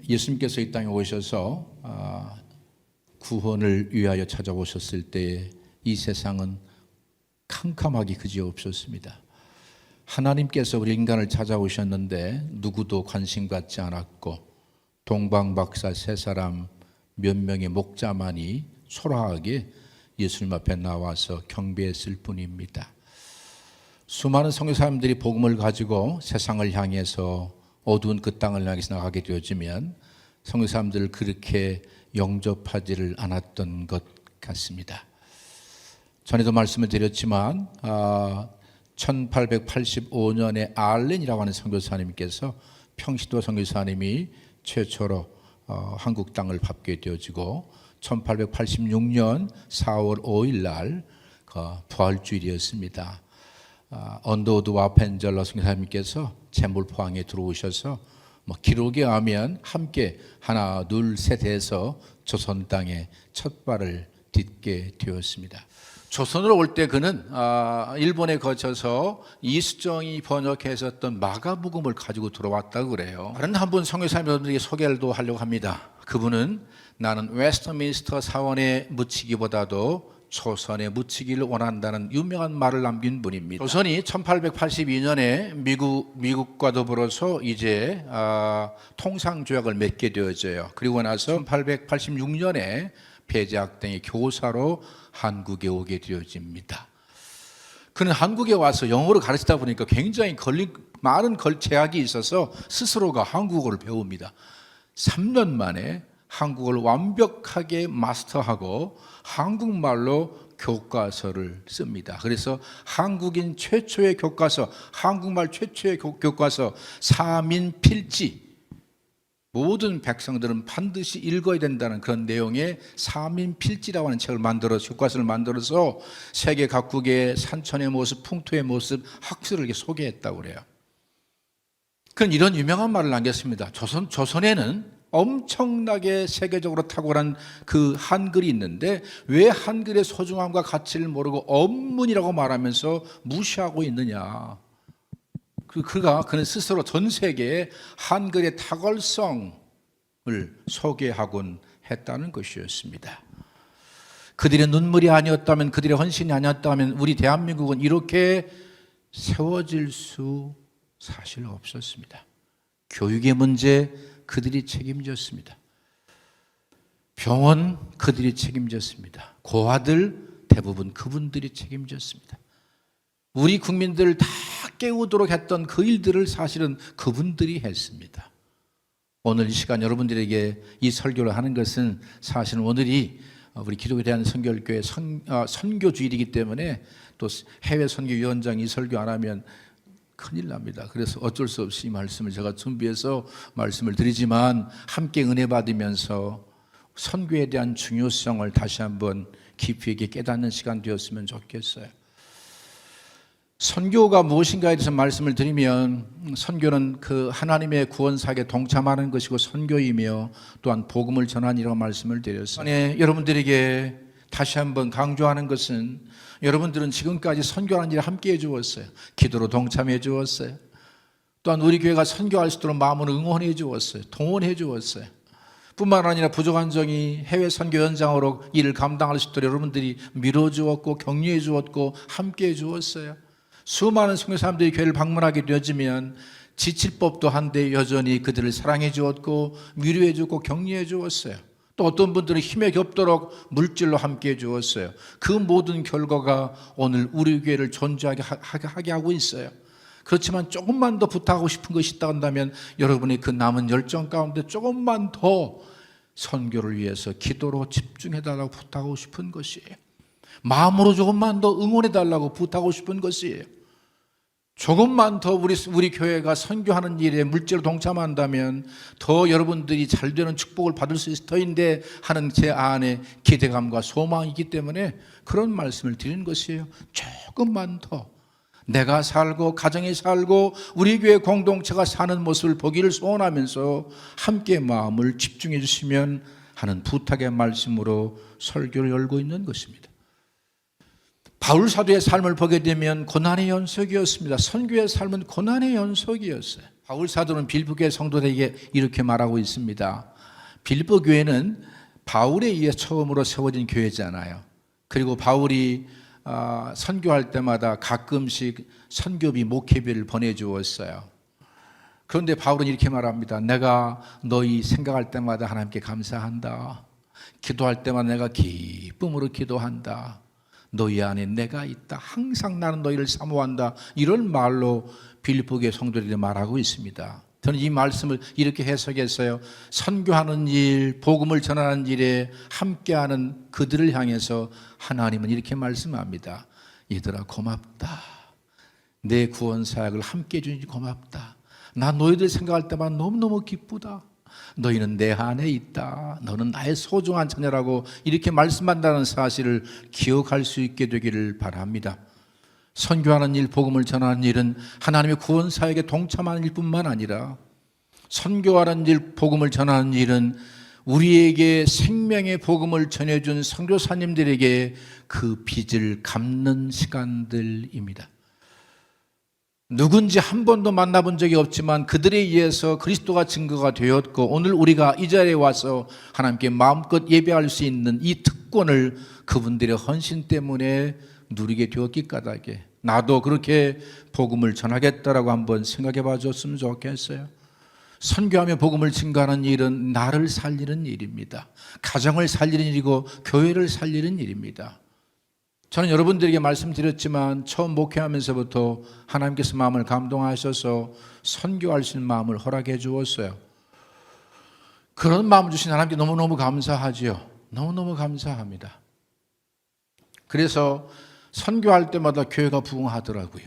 예수님께서 이 땅에 오셔서 구원을 위하여 찾아오셨을 때 이 세상은 캄캄하기 그지없었습니다. 하나님께서 우리 인간을 찾아오셨는데 누구도 관심 갖지 않았고 동방박사 세 사람 몇 명의 목자만이 초라하게 예수님 앞에 나와서 경배했을 뿐입니다. 수많은 선교 사람들이 복음을 가지고 세상을 향해서 어두운 그 땅을 향해서 나가게 되어지면 선교 사람들을 그렇게 영접하지를 않았던 것 같습니다. 전에도 말씀을 드렸지만 1885년에 알렌이라고 하는 선교사님께서 평시도 선교사님이 최초로 한국 땅을 밟게 되어지고 1886년 4월 5일 날 부활주일이었습니다. 언더우드 와펜젤러 선교사님께서 제물포항에 들어오셔서 기록에 하면 함께 하나 둘 셋 해서 조선 땅에 첫 발을 딛게 되었습니다. 조선으로 올 때 그는 일본에 거쳐서 이수정이 번역했었던 마가복음을 가지고 들어왔다고 그래요. 다른 한 분 선교사님들에게 소개를 하려고 합니다. 그분은 나는 웨스트민스터 사원에 묻히기보다도 조선에 묻히기를 원한다는 유명한 말을 남긴 분입니다. 조선이 1882년에 미국과 더불어서 이제 통상조약을 맺게 되어져요. 그리고 나서 1886년에 배제학당의 교사로 한국에 오게 되어집니다. 그는 한국에 와서 영어를 가르치다 보니까 굉장히 많은 제약이 있어서 스스로가 한국어를 배웁니다. 3년 만에 한국어를 완벽하게 마스터하고 한국말로 교과서를 씁니다. 그래서 한국인 최초의 교과서, 한국말 최초의 교과서 사민필지, 모든 백성들은 반드시 읽어야 된다는 그런 내용의 사민필지라고 하는 책을 만들어서 교과서를 만들어서 세계 각국의 산천의 모습, 풍토의 모습, 학술을 이렇게 소개했다고 그래요. 그는 이런 유명한 말을 남겼습니다. 조선에는 엄청나게 세계적으로 탁월한 그 한글이 있는데 왜 한글의 소중함과 가치를 모르고 언문이라고 말하면서 무시하고 있느냐. 그는 스스로 전 세계에 한글의 탁월성을 소개하곤 했다는 것이었습니다. 그들의 눈물이 아니었다면, 그들의 헌신이 아니었다면 우리 대한민국은 이렇게 세워질 수 사실 없었습니다. 교육의 문제 그들이 책임졌습니다. 병원 그들이 책임졌습니다. 고아들 대부분 그분들이 책임졌습니다. 우리 국민들을 다 깨우도록 했던 그 일들을 사실은 그분들이 했습니다. 오늘 이 시간 여러분들에게 이 설교를 하는 것은 사실은 오늘이 우리 기독에 대한 선교교회 선교주일이기 때문에 또 해외 선교위원장이 설교 안 하면 큰일 납니다. 그래서 어쩔 수 없이 이 말씀을 제가 준비해서 말씀을 드리지만 함께 은혜 받으면서 선교에 대한 중요성을 다시 한번 깊이 있게 깨닫는 시간 되었으면 좋겠어요. 선교가 무엇인가에 대해서 말씀을 드리면 선교는 그 하나님의 구원사역에 동참하는 것이고 선교이며 또한 복음을 전하니라고 말씀을 드렸어요. 여러분들에게 다시 한번 강조하는 것은 여러분들은 지금까지 선교하는 일에 함께 해주었어요. 기도로 동참해 주었어요. 또한 우리 교회가 선교할 수 있도록 마음으로 응원해 주었어요. 동원해 주었어요. 뿐만 아니라 부족한 종이 해외 선교 현장으로 일을 감당할 수 있도록 여러분들이 밀어주었고 격려해 주었고 함께 해 주었어요. 수많은 선교 사람들이 교회를 방문하게 되어지면 지칠 법도 한데 여전히 그들을 사랑해 주었고 위로해 주었고 격려해 주었어요. 또 어떤 분들은 힘에 겹도록 물질로 함께 해 주었어요. 그 모든 결과가 오늘 우리 교회를 존재하게 하게 하고 있어요. 그렇지만 조금만 더 부탁하고 싶은 것이 있다 한다면 여러분의 그 남은 열정 가운데 조금만 더 선교를 위해서 기도로 집중해달라고 부탁하고 싶은 것이에요. 마음으로 조금만 더 응원해달라고 부탁하고 싶은 것이에요. 조금만 더 우리 교회가 선교하는 일에 물질로 동참한다면 더 여러분들이 잘 되는 축복을 받을 수 있을 터인데 하는 제 안에 기대감과 소망이 있기 때문에 그런 말씀을 드리는 것이에요. 조금만 더 내가 살고 가정이 살고 우리 교회 공동체가 사는 모습을 보기를 소원하면서 함께 마음을 집중해 주시면 하는 부탁의 말씀으로 설교를 열고 있는 것입니다. 바울 사도의 삶을 보게 되면 고난의 연속이었습니다. 선교의 삶은 고난의 연속이었어요. 바울 사도는 빌립보 교회 성도들에게 이렇게 말하고 있습니다. 빌립보 교회는 바울에 의해 처음으로 세워진 교회잖아요. 그리고 바울이 선교할 때마다 가끔씩 선교비, 목회비를 보내주었어요. 그런데 바울은 이렇게 말합니다. 내가 너희 생각할 때마다 하나님께 감사한다. 기도할 때마다 내가 기쁨으로 기도한다. 너희 안에 내가 있다. 항상 나는 너희를 사모한다. 이런 말로 빌립보 교회 성도들이 말하고 있습니다. 저는 이 말씀을 이렇게 해석했어요. 선교하는 일, 복음을 전하는 일에 함께하는 그들을 향해서 하나님은 이렇게 말씀합니다. 얘들아 고맙다. 내 구원 사역을 함께 해주니 고맙다. 나 너희들 생각할 때만 너무너무 기쁘다. 너희는 내 안에 있다. 너는 나의 소중한 자녀라고 이렇게 말씀한다는 사실을 기억할 수 있게 되기를 바랍니다. 선교하는 일, 복음을 전하는 일은 하나님의 구원 사역에 동참하는 일뿐만 아니라 선교하는 일, 복음을 전하는 일은 우리에게 생명의 복음을 전해준 선교사님들에게 그 빚을 갚는 시간들입니다. 누군지 한 번도 만나본 적이 없지만 그들에 의해서 그리스도가 증거가 되었고 오늘 우리가 이 자리에 와서 하나님께 마음껏 예배할 수 있는 이 특권을 그분들의 헌신 때문에 누리게 되었기 까닭에 나도 그렇게 복음을 전하겠다라고 한번 생각해 봐줬으면 좋겠어요. 선교하며 복음을 증거하는 일은 나를 살리는 일입니다. 가정을 살리는 일이고 교회를 살리는 일입니다. 저는 여러분들에게 말씀드렸지만 처음 목회하면서부터 하나님께서 마음을 감동하셔서 선교할 수 있는 마음을 허락해 주었어요. 그런 마음을 주신 하나님께 너무너무 감사하지요. 너무너무 감사합니다. 그래서 선교할 때마다 교회가 부흥하더라고요.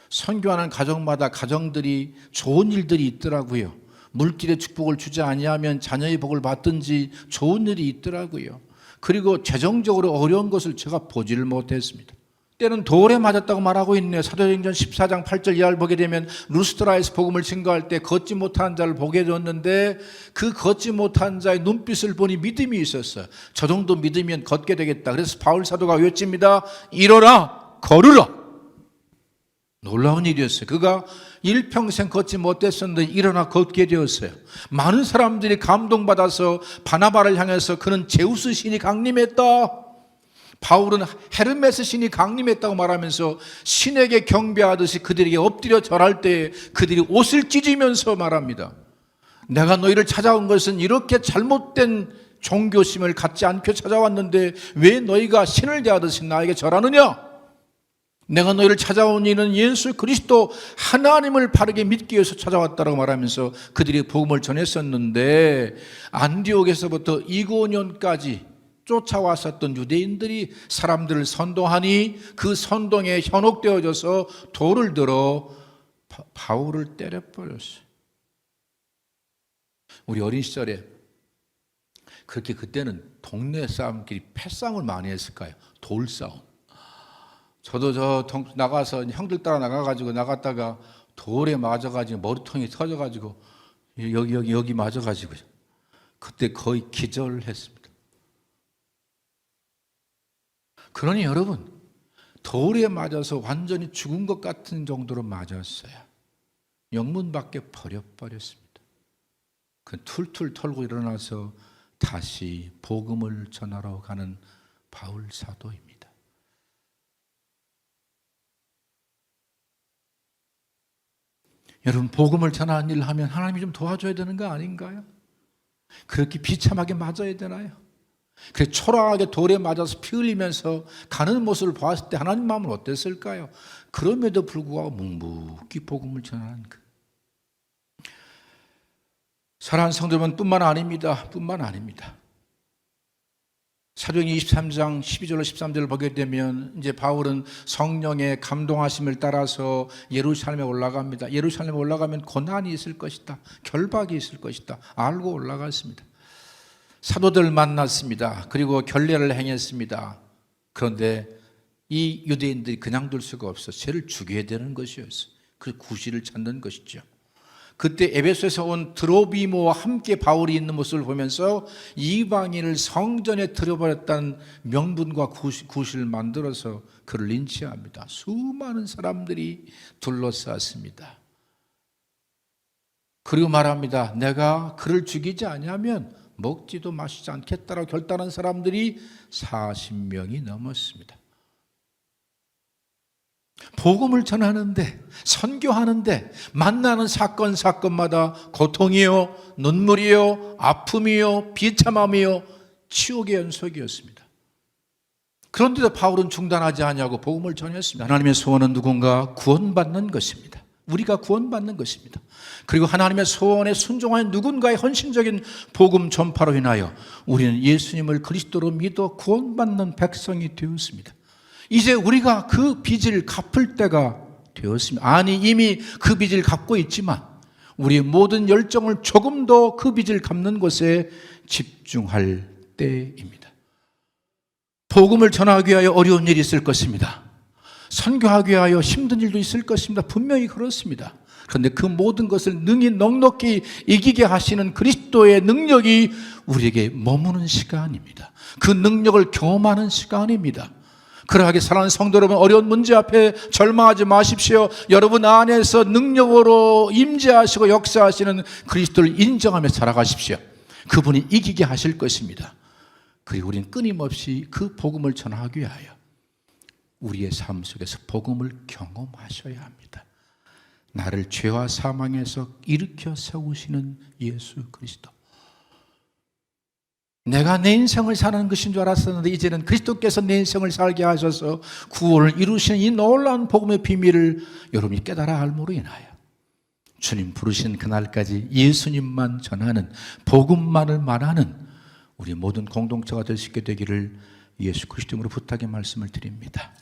선교하는 가정마다 가정들이 좋은 일들이 있더라고요. 물질의 축복을 주지 아니하면 자녀의 복을 받든지 좋은 일이 있더라고요. 그리고 재정적으로 어려운 것을 제가 보지를 못했습니다. 때는 돌에 맞았다고 말하고 있네요. 사도행전 14장 8절 이하를 보게 되면 루스트라에서 복음을 증거할 때 걷지 못한 자를 보게 되었는데 그 걷지 못한 자의 눈빛을 보니 믿음이 있었어요. 저 정도 믿으면 걷게 되겠다. 그래서 바울 사도가 외칩니다. 일어나 걸으라. 놀라운 일이었어요. 그가 일평생 걷지 못했었는데 일어나 걷게 되었어요. 많은 사람들이 감동받아서 바나바를 향해서 그는 제우스 신이 강림했다. 바울은 헤르메스 신이 강림했다고 말하면서 신에게 경배하듯이 그들에게 엎드려 절할 때 그들이 옷을 찢으면서 말합니다. 내가 너희를 찾아온 것은 이렇게 잘못된 종교심을 갖지 않고 찾아왔는데 왜 너희가 신을 대하듯이 나에게 절하느냐? 내가 너희를 찾아온 이는 예수 그리스도 하나님을 바르게 믿기 위해서 찾아왔다고 말하면서 그들이 복음을 전했었는데 안디옥에서부터 이고년까지 쫓아왔었던 유대인들이 사람들을 선동하니 그 선동에 현혹되어져서 돌을 들어 바울을 때려버렸어요. 우리 어린 시절에 그렇게 그때는 동네 싸움끼리 패싸움을 많이 했을까요? 돌싸움. 저도 나가서 형들 따라 나가가지고 나갔다가 돌에 맞아가지고 머리통이 터져가지고 여기 맞아가지고 그때 거의 기절했습니다. 그러니 여러분 돌에 맞아서 완전히 죽은 것 같은 정도로 맞았어요. 영문 밖에 버렸습니다. 그 툴툴 털고 일어나서 다시 복음을 전하러 가는 바울 사도입니다. 여러분 복음을 전하는 일을 하면 하나님이 좀 도와줘야 되는 거 아닌가요? 그렇게 비참하게 맞아야 되나요? 그 초라하게 돌에 맞아서 피 흘리면서 가는 모습을 보았을 때 하나님 마음은 어땠을까요? 그럼에도 불구하고 묵묵히 복음을 전하는 그 사랑하는 성도분 뿐만 아닙니다. 사도행전 23장 12절로 13절을 보게 되면 이제 바울은 성령의 감동하심을 따라서 예루살렘에 올라갑니다. 예루살렘에 올라가면 고난이 있을 것이다. 결박이 있을 것이다. 알고 올라갔습니다. 사도들 만났습니다. 그리고 결례를 행했습니다. 그런데 이 유대인들이 그냥 둘 수가 없어. 쟤를 죽여야 되는 것이었어요. 그 구실을 찾는 것이죠. 그때 에베소에서 온 드로비모와 함께 바울이 있는 모습을 보면서 이방인을 성전에 들여버렸다는 명분과 구실을 만들어서 그를 린치합니다. 수많은 사람들이 둘러쌌습니다. 그리고 말합니다. 내가 그를 죽이지 아니하면 먹지도 마시지 않겠다라고 결단한 사람들이 40명이 넘었습니다. 복음을 전하는데, 선교하는데 만나는 사건마다 고통이요, 눈물이요, 아픔이요, 비참함이요, 치욕의 연속이었습니다. 그런데도 바울은 중단하지 아니하고 복음을 전했습니다. 하나님의 소원은 누군가 구원받는 것입니다. 우리가 구원받는 것입니다. 그리고 하나님의 소원에 순종하는 누군가의 헌신적인 복음 전파로 인하여 우리는 예수님을 그리스도로 믿어 구원받는 백성이 되었습니다. 이제 우리가 그 빚을 갚을 때가 되었습니다. 아니, 이미 그 빚을 갚고 있지만 우리의 모든 열정을 조금 더 그 빚을 갚는 것에 집중할 때입니다. 복음을 전하기 위하여 어려운 일이 있을 것입니다. 선교하기 위하여 힘든 일도 있을 것입니다. 분명히 그렇습니다. 그런데 그 모든 것을 능히 넉넉히 이기게 하시는 그리스도의 능력이 우리에게 머무는 시간입니다. 그 능력을 경험하는 시간입니다. 그러하게 사랑하는 성도 여러분, 어려운 문제 앞에 절망하지 마십시오. 여러분 안에서 능력으로 임재하시고 역사하시는 그리스도를 인정하며 살아가십시오. 그분이 이기게 하실 것입니다. 그리고 우리는 끊임없이 그 복음을 전하기 위하여 우리의 삶 속에서 복음을 경험하셔야 합니다. 나를 죄와 사망에서 일으켜 세우시는 예수 그리스도. 내가 내 인생을 사는 것인 줄 알았었는데 이제는 그리스도께서 내 인생을 살게 하셔서 구원을 이루시는 이 놀라운 복음의 비밀을 여러분이 깨달아 알므로 인하여 주님 부르신 그날까지 예수님만 전하는, 복음만을 말하는 우리 모든 공동체가 될 수 있게 되기를 예수 그리스도 이름으로 부탁의 말씀을 드립니다.